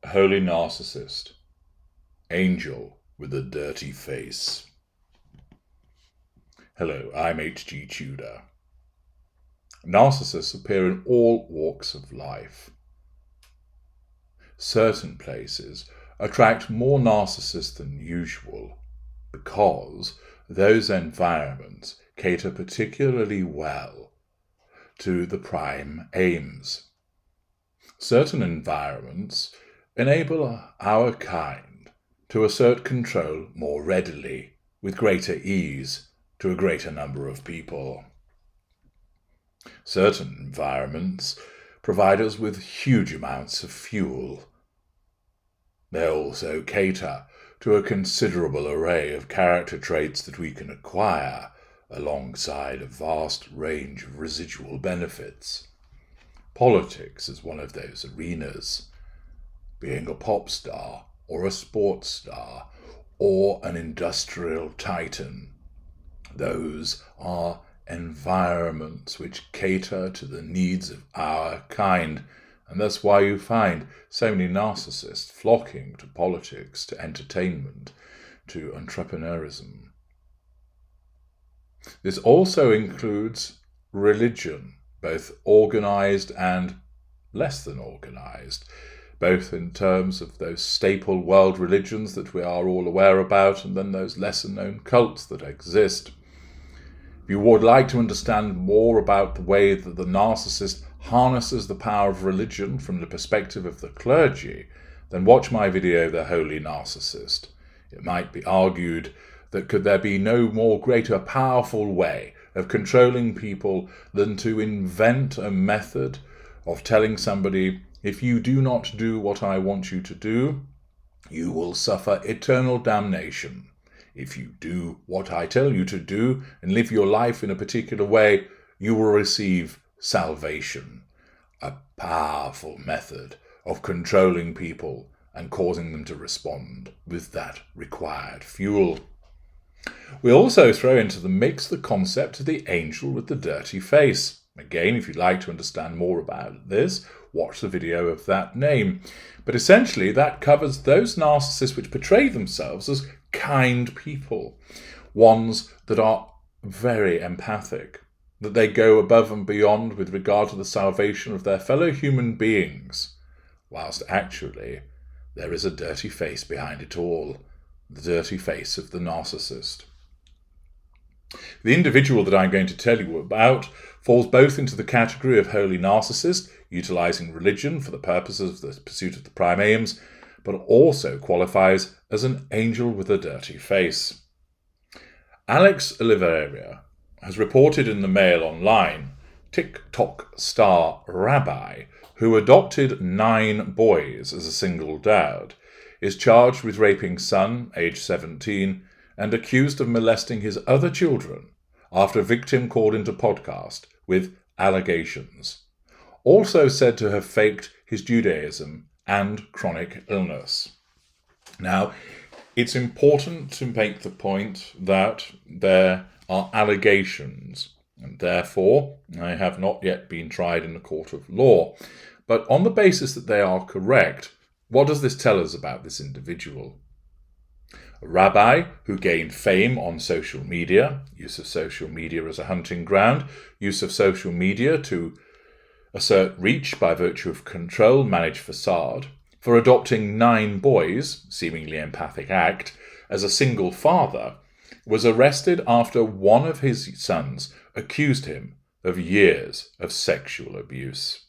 Holy Narcissist, Angel with a Dirty Face. Hello, I'm H.G. Tudor. Narcissists appear in all walks of life. Certain places attract more narcissists than usual because those environments cater particularly well to the prime aims. Certain environments enable our kind to assert control more readily, with greater ease, to a greater number of people. Certain environments provide us with huge amounts of fuel. They also cater to a considerable array of character traits that we can acquire, alongside a vast range of residual benefits. Politics is one of those arenas. Being a pop star, or a sports star, or an industrial titan. Those are environments which cater to the needs of our kind, and that's why you find so many narcissists flocking to politics, to entertainment, to entrepreneurism. This also includes religion, both organized and less than organized, both in terms of those staple world religions that we are all aware about, and then those lesser-known cults that exist. If you would like to understand more about the way that the narcissist harnesses the power of religion from the perspective of the clergy, then watch my video, The Holy Narcissist. It might be argued that could there be no more greater powerful way of controlling people than to invent a method of telling somebody, if you do not do what I want you to do, you will suffer eternal damnation. If you do what I tell you to do and live your life in a particular way, you will receive salvation. A powerful method of controlling people and causing them to respond with that required fuel. We also throw into the mix the concept of the angel with the dirty face. Again, if you'd like to understand more about this, watch the video of that name. But essentially, that covers those narcissists which portray themselves as kind people, ones that are very empathic, that they go above and beyond with regard to the salvation of their fellow human beings, whilst actually there is a dirty face behind it all, the dirty face of the narcissist. The individual that I'm going to tell you about falls both into the category of holy narcissist, utilizing religion for the purposes of the pursuit of the prime aims, but also qualifies as an angel with a dirty face. Alex Oliveira has reported in the Mail Online, TikTok star rabbi, who adopted 9 boys as a single dad, is charged with raping son, aged 17, and accused of molesting his other children after a victim called into podcast with allegations. Also said to have faked his Judaism and chronic illness. Now, it's important to make the point that there are allegations, and therefore they have not yet been tried in a court of law. But on the basis that they are correct, what does this tell us about this individual? A rabbi who gained fame on social media, use of social media as a hunting ground, use of social media to assert reach by virtue of control, manage facade, for adopting 9 boys, seemingly empathic act, as a single father, was arrested after one of his sons accused him of years of sexual abuse.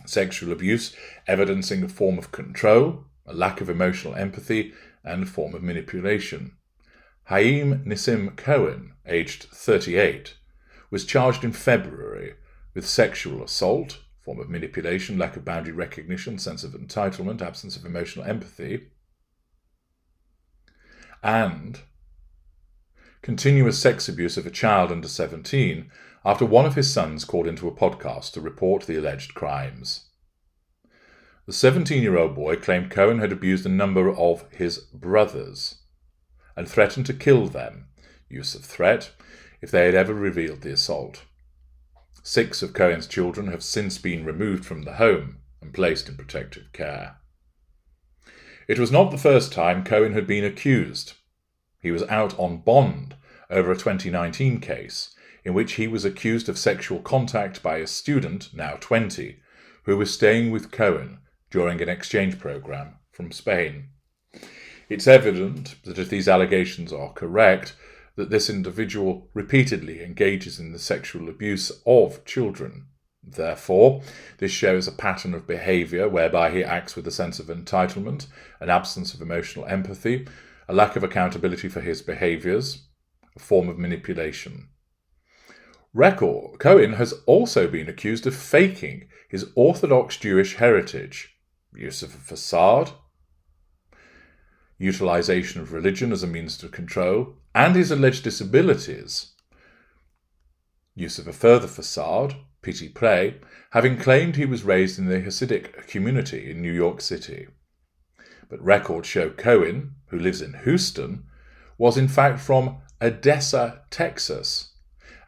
Sexual abuse evidencing a form of control, a lack of emotional empathy, and a form of manipulation. Haim Nissim Cohen, aged 38, was charged in February with sexual assault, form of manipulation, lack of boundary recognition, sense of entitlement, absence of emotional empathy, and continuous sex abuse of a child under 17 after one of his sons called into a podcast to report the alleged crimes. The 17-year-old boy claimed Cohen had abused a number of his brothers and threatened to kill them, use of threat, if they had ever revealed the assault. 6 of Cohen's children have since been removed from the home and placed in protective care. It was not the first time Cohen had been accused. He was out on bond over a 2019 case in which he was accused of sexual contact by a student, now 20, who was staying with Cohen during an exchange program from Spain. It's evident that if these allegations are correct, that this individual repeatedly engages in the sexual abuse of children. Therefore, this shows a pattern of behaviour whereby he acts with a sense of entitlement, an absence of emotional empathy, a lack of accountability for his behaviours, a form of manipulation. Cohen has also been accused of faking his Orthodox Jewish heritage, use of a facade, utilisation of religion as a means to control, and his alleged disabilities, use of a further facade, pity play, having claimed he was raised in the Hasidic community in New York City. But records show Cohen, who lives in Houston, was in fact from Odessa, Texas,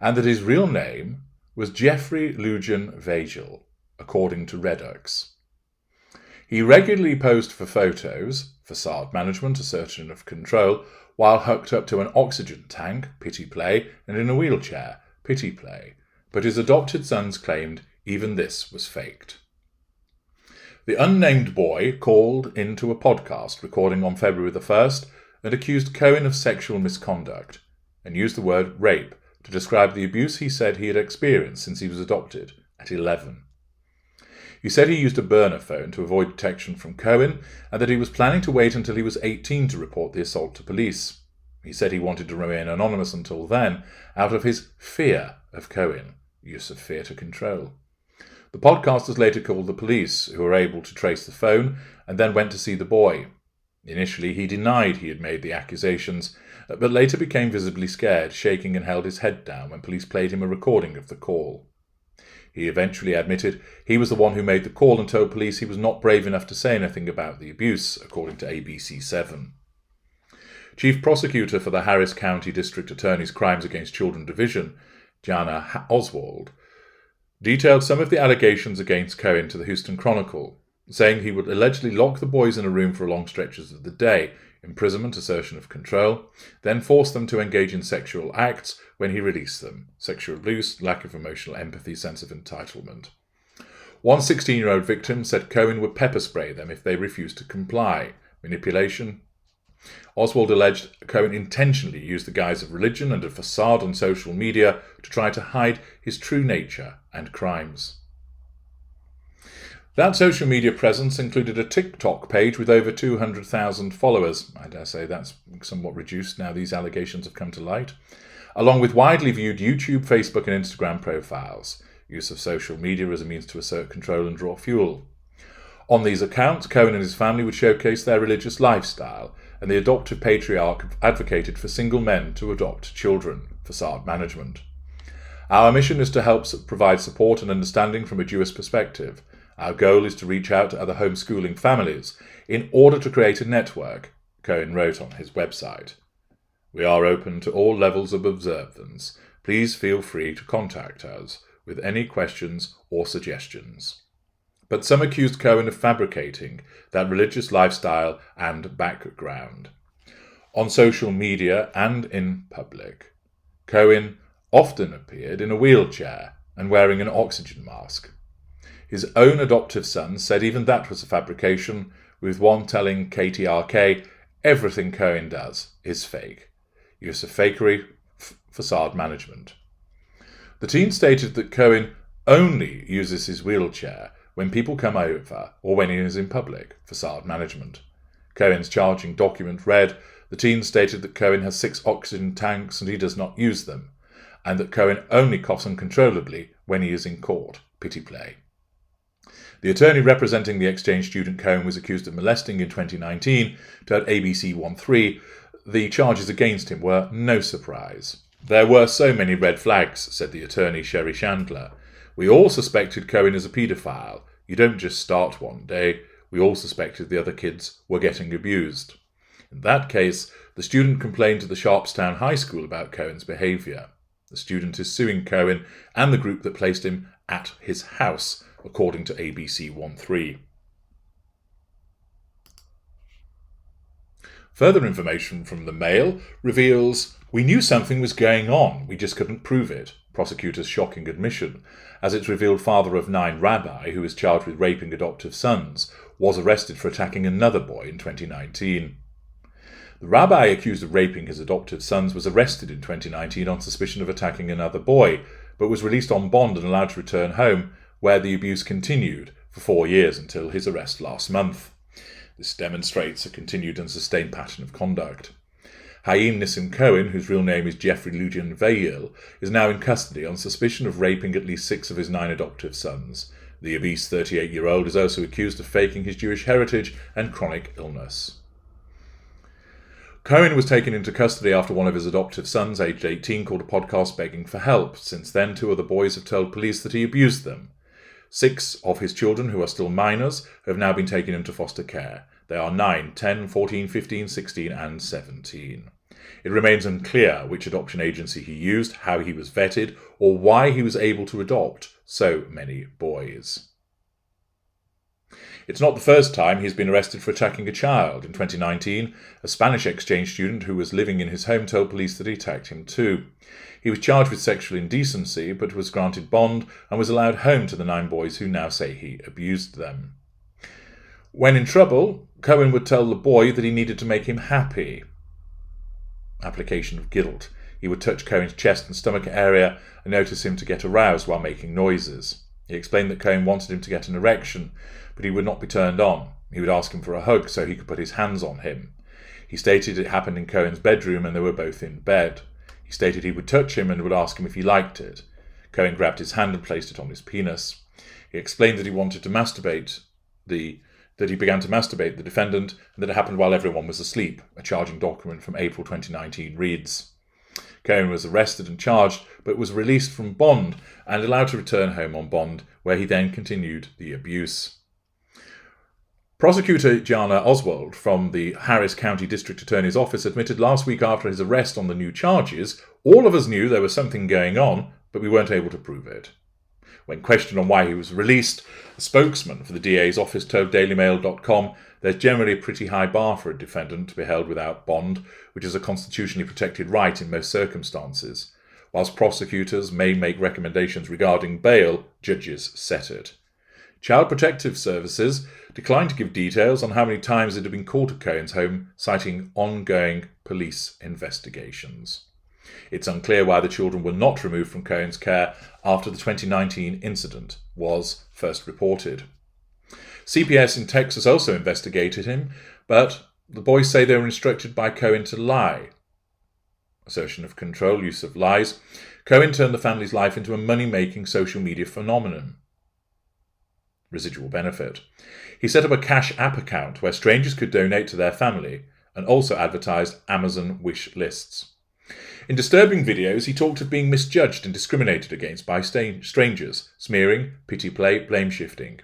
and that his real name was Jeffrey Lujan Vagel, according to Redux. He regularly posed for photos, facade management, assertion of control, while hooked up to an oxygen tank, pity play, and in a wheelchair, pity play, but his adopted sons claimed even this was faked. The unnamed boy called into a podcast recording on February the 1st and accused Cohen of sexual misconduct, and used the word rape to describe the abuse he said he had experienced since he was adopted at 11. He said he used a burner phone to avoid detection from Cohen and that he was planning to wait until he was 18 to report the assault to police. He said he wanted to remain anonymous until then, out of his fear of Cohen, use of fear to control. The podcasters later called the police, who were able to trace the phone, and then went to see the boy. Initially, he denied he had made the accusations, but later became visibly scared, shaking and held his head down when police played him a recording of the call. He eventually admitted he was the one who made the call and told police he was not brave enough to say anything about the abuse, according to ABC7. Chief Prosecutor for the Harris County District Attorney's Crimes Against Children Division, Jana Oswald, detailed some of the allegations against Cohen to the Houston Chronicle, saying he would allegedly lock the boys in a room for long stretches of the day, imprisonment, assertion of control, then force them to engage in sexual acts when he released them, sexual abuse, lack of emotional empathy, sense of entitlement. One 16-year-old victim said Cohen would pepper spray them if they refused to comply, manipulation. Oswald alleged Cohen intentionally used the guise of religion and a facade on social media to try to hide his true nature and crimes. That social media presence included a TikTok page with over 200,000 followers. I dare say that's somewhat reduced now these allegations have come to light. Along with widely viewed YouTube, Facebook and Instagram profiles. Use of social media as a means to assert control and draw fuel. On these accounts, Cohen and his family would showcase their religious lifestyle, and the adoptive patriarch advocated for single men to adopt children, facade management. Our mission is to help provide support and understanding from a Jewish perspective. Our goal is to reach out to other homeschooling families in order to create a network, Cohen wrote on his website. We are open to all levels of observance. Please feel free to contact us with any questions or suggestions. But some accused Cohen of fabricating that religious lifestyle and background. On social media and in public, Cohen often appeared in a wheelchair and wearing an oxygen mask. His own adoptive son said even that was a fabrication, with one telling KTRK everything Cohen does is fake. Use of fakery, facade management. The teen stated that Cohen only uses his wheelchair when people come over or when he is in public, facade management. Cohen's charging document read, the teen stated that Cohen has 6 oxygen tanks and he does not use them, and that Cohen only coughs uncontrollably when he is in court, pity play. The attorney representing the exchange student Cohen was accused of molesting in 2019, told ABC13 the charges against him were no surprise. There were so many red flags, said the attorney Sherry Chandler. We all suspected Cohen as a paedophile. You don't just start one day. We all suspected the other kids were getting abused. In that case, the student complained to the Sharpstown High School about Cohen's behaviour. The student is suing Cohen and the group that placed him at his house, according to ABC13. Further information from the Mail reveals, "We knew something was going on, we just couldn't prove it." Prosecutor's shocking admission, as it's revealed father of 9 Rabbi, who is charged with raping adoptive sons, was arrested for attacking another boy in 2019. The rabbi accused of raping his adoptive sons was arrested in 2019 on suspicion of attacking another boy, but was released on bond and allowed to return home, where the abuse continued for 4 years until his arrest last month. This demonstrates a continued and sustained pattern of conduct. Haim Nissim Cohen, whose real name is Jeffrey Lujan Vayil, is now in custody on suspicion of raping at least 6 of his 9 adoptive sons. The obese 38-year-old is also accused of faking his Jewish heritage and chronic illness. Cohen was taken into custody after one of his adoptive sons, aged 18, called a podcast begging for help. Since then, 2 other boys have told police that he abused them. 6 of his children, who are still minors, have now been taken into foster care. They are 9, 10, 14, 15, 16 and 17. It remains unclear which adoption agency he used, how he was vetted, or why he was able to adopt so many boys. It's not the first time he's been arrested for attacking a child. In 2019, a Spanish exchange student who was living in his home told police that he attacked him too. He was charged with sexual indecency, but was granted bond and was allowed home to the 9 boys who now say he abused them. When in trouble, Cohen would tell the boy that he needed to make him happy. Application of guilt. He would touch Cohen's chest and stomach area and notice him to get aroused while making noises. He explained that Cohen wanted him to get an erection, but he would not be turned on. He would ask him for a hug so he could put his hands on him. He stated it happened in Cohen's bedroom and they were both in bed. He stated he would touch him and would ask him if he liked it. Cohen grabbed his hand and placed it on his penis. He explained that he wanted to that he began to masturbate the defendant and that it happened while everyone was asleep. A charging document from April 2019 reads. Cohen was arrested and charged, but was released from bond and allowed to return home on bond, where he then continued the abuse. Prosecutor Jana Oswald from the Harris County District Attorney's Office admitted last week after his arrest on the new charges, "All of us knew there was something going on, but we weren't able to prove it." When questioned on why he was released, a spokesman for the DA's office told DailyMail.com there's generally a pretty high bar for a defendant to be held without bond, which is a constitutionally protected right in most circumstances. Whilst prosecutors may make recommendations regarding bail, judges set it. Child Protective Services declined to give details on how many times it had been called to Cohen's home, citing ongoing police investigations. It's unclear why the children were not removed from Cohen's care after the 2019 incident was first reported. CPS in Texas also investigated him, but the boys say they were instructed by Cohen to lie. Assertion of control, use of lies. Cohen turned the family's life into a money-making social media phenomenon. Residual benefit. He set up a Cash App account where strangers could donate to their family and also advertised Amazon wish lists. In disturbing videos, he talked of being misjudged and discriminated against by strangers, smearing, pity play, blame shifting.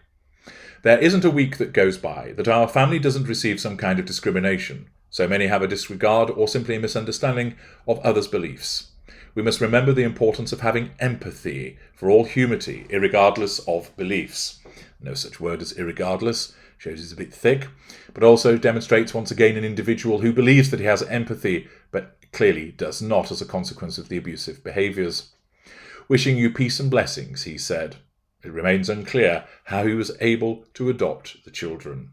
There isn't a week that goes by that our family doesn't receive some kind of discrimination. So many have a disregard or simply a misunderstanding of others' beliefs. We must remember the importance of having empathy for all humanity, irregardless of beliefs. No such word as irregardless, shows it's a bit thick, but also demonstrates once again an individual who believes that he has empathy, but clearly does not as a consequence of the abusive behaviours. Wishing you peace and blessings, he said. It remains unclear how he was able to adopt the children.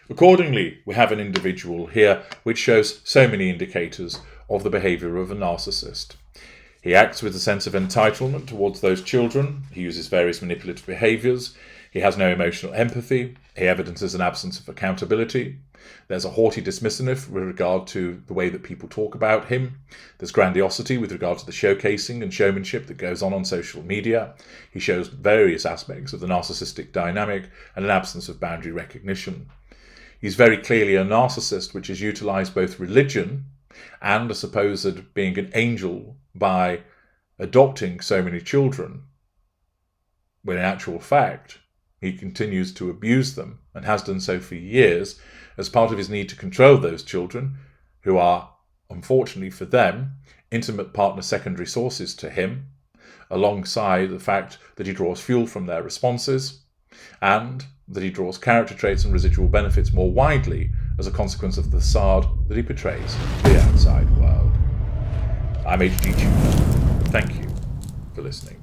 Accordingly, we have an individual here which shows so many indicators of the behaviour of a narcissist. He acts with a sense of entitlement towards those children. He uses various manipulative behaviours. He has no emotional empathy. He evidences an absence of accountability. There's a haughty dismissiveness with regard to the way that people talk about him. There's grandiosity with regard to the showcasing and showmanship that goes on social media. He shows various aspects of the narcissistic dynamic and an absence of boundary recognition. He's very clearly a narcissist which has utilised both religion and a supposed being an angel by adopting so many children, when in actual fact he continues to abuse them and has done so for years as part of his need to control those children, who are, unfortunately for them, intimate partner secondary sources to him, alongside the fact that he draws fuel from their responses and that he draws character traits and residual benefits more widely as a consequence of the facade that he portrays to the outside world. I'm hgtudor. Thank you for listening.